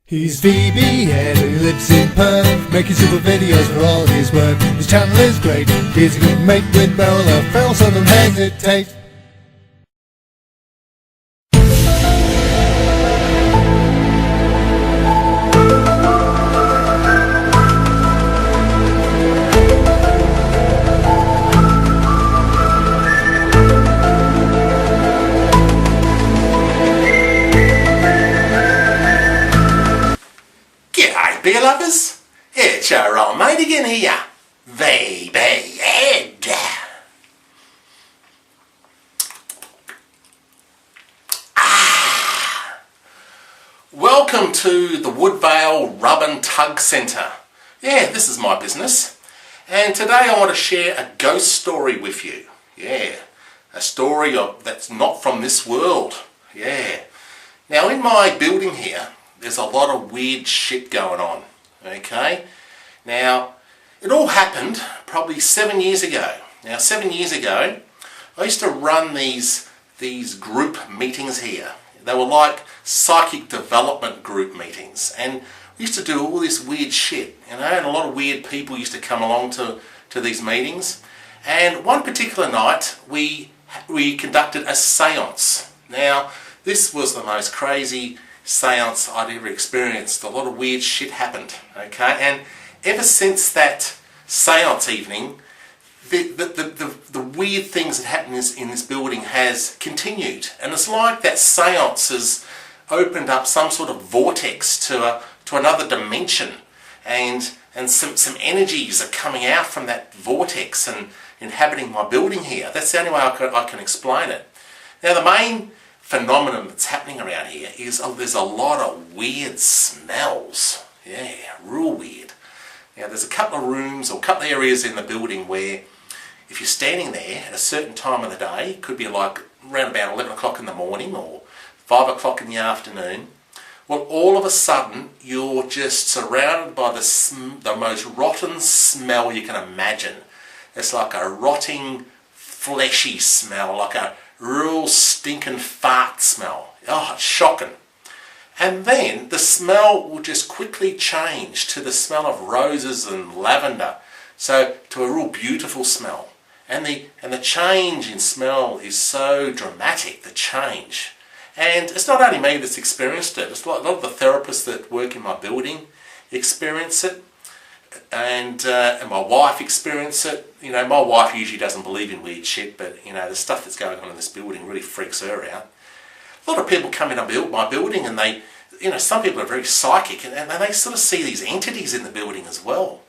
He's VB and he lives in Perth, making super videos for all his work. His channel is great, he's a good mate with Beryl and Phil, so don't hesitate. Beer lovers, it's your old mate again here, VB Ed. Welcome to the Woodvale Rub'n Tug Centre. Yeah, this is my business, and today I want to share a ghost story with you. Yeah, a story that's not from this world. Yeah. Now in my building here, there's a lot of weird shit going on, okay? Now, it all happened probably 7 years ago. Now, 7 years ago, I used to run these group meetings here. They were like psychic development group meetings, and we used to do all this weird shit, you know, and a lot of weird people used to come along to these meetings. And one particular night, we conducted a seance. Now, this was the most crazy seance I'd ever experienced. A lot of weird shit happened, okay? And ever since that seance evening, the weird things that happen in this building has continued. And it's like that seance has opened up some sort of vortex to another dimension, and some energies are coming out from that vortex and inhabiting my building here. That's the only way I can explain it. Now, the main phenomenon that's happening around here is there's a lot of weird smells. Yeah, real weird. Now there's a couple of rooms or a couple of areas in the building where if you're standing there at a certain time of the day, it could be like around about 11 o'clock in the morning or 5 o'clock in the afternoon, well, all of a sudden you're just surrounded by the most rotten smell you can imagine. It's like a rotting, fleshy smell, like a real stinking fart smell. Oh, it's shocking. And then the smell will just quickly change to the smell of roses and lavender, so to a real beautiful smell. And the change in smell is so dramatic, the change. And it's not only me that's experienced it, it's like a lot of the therapists that work in my building experience it. And my wife experienced it. You know, my wife usually doesn't believe in weird shit, but you know, the stuff that's going on in this building really freaks her out. A lot of people come in my building and they, you know, some people are very psychic and they sort of see these entities in the building as well.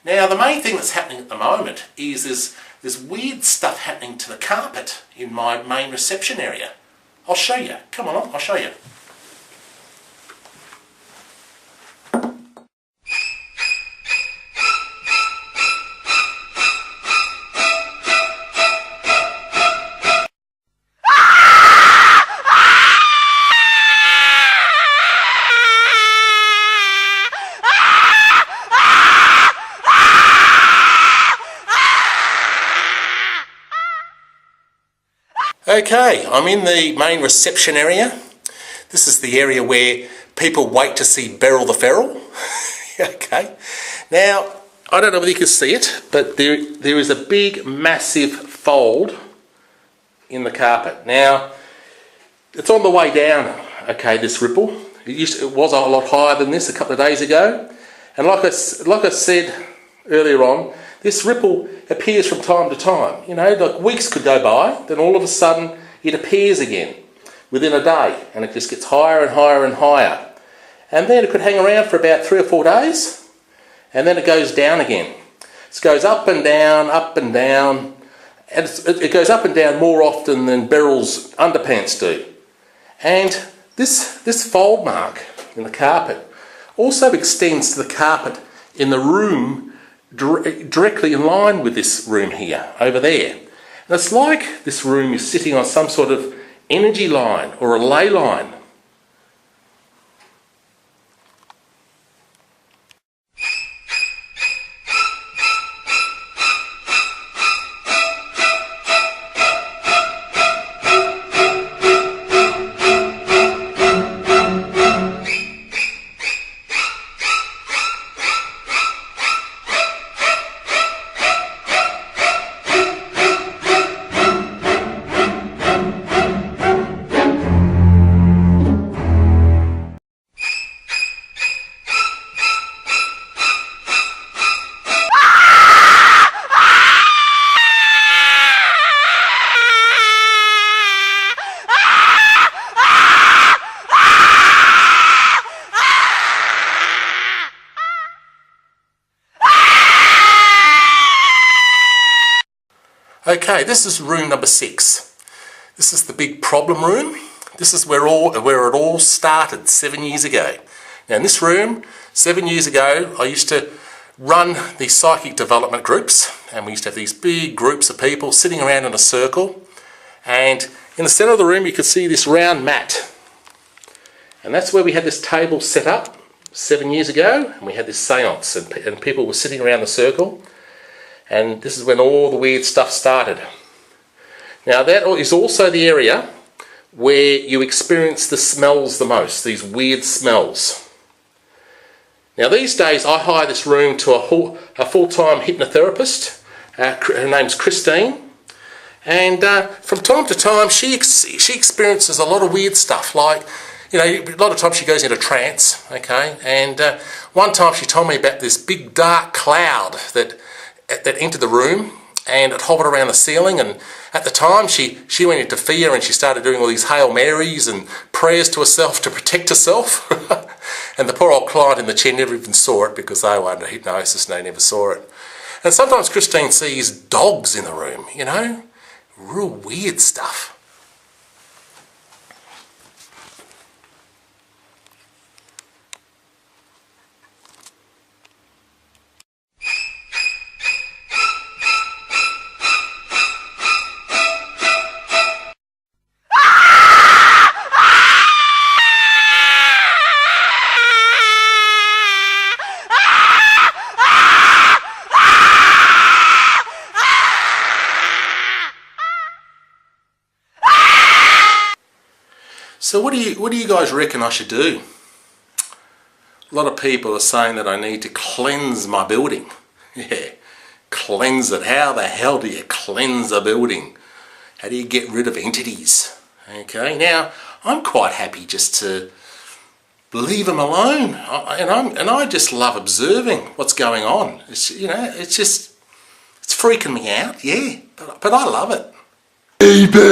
Now, the main thing that's happening at the moment is there's weird stuff happening to the carpet in my main reception area. I'll show you. Come on, I'll show you. Okay, I'm in the main reception area. This is the area where people wait to see Beryl the Feral. Okay, now I don't know whether you can see it, but there is a big massive fold in the carpet. Now it's on the way down, okay, this ripple. It was a lot higher than this a couple of days ago, and like I said earlier on, this ripple appears from time to time. You know, like weeks could go by, then all of a sudden it appears again within a day, and it just gets higher and higher and higher. And then it could hang around for about 3 or 4 days, and then it goes down again. It goes up and down, and it goes up and down more often than Beryl's underpants do. And this fold mark in the carpet also extends to the carpet in the room directly in line with this room here, over there. And it's like this room is sitting on some sort of energy line or a ley line. Okay, this is room number 6. This is the big problem room. This is where it all started 7 years ago. Now in this room, 7 years ago, I used to run these psychic development groups, and we used to have these big groups of people sitting around in a circle, and in the centre of the room you could see this round mat, and that's where we had this table set up 7 years ago, and we had this seance, and people were sitting around the circle, and this is when all the weird stuff started. Now that is also the area where you experience the smells the most, these weird smells. Now these days I hire this room to a full-time hypnotherapist. Her name's Christine, and from time to time she experiences a lot of weird stuff, like, you know, a lot of times she goes into trance, okay, and one time she told me about this big dark cloud that entered the room, and it hovered around the ceiling, and at the time she went into fear, and she started doing all these Hail Marys and prayers to herself to protect herself. And the poor old client in the chair never even saw it because they were under hypnosis and they never saw it. And sometimes Christine sees dogs in the room, you know, real weird stuff. So what do you guys reckon I should do? A lot of people are saying that I need to cleanse my building. Yeah, cleanse it. How the hell do you cleanse a building? How do you get rid of entities? Okay, now I'm quite happy just to leave them alone, and I just love observing what's going on. It's, you know, it's freaking me out. Yeah, but I love it. Baby.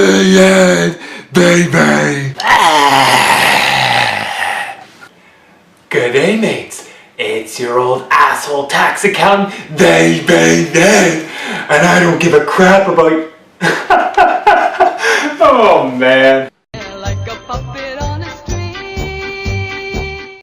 Good day, mates. It's your old asshole tax accountant, baby, and I don't give a crap about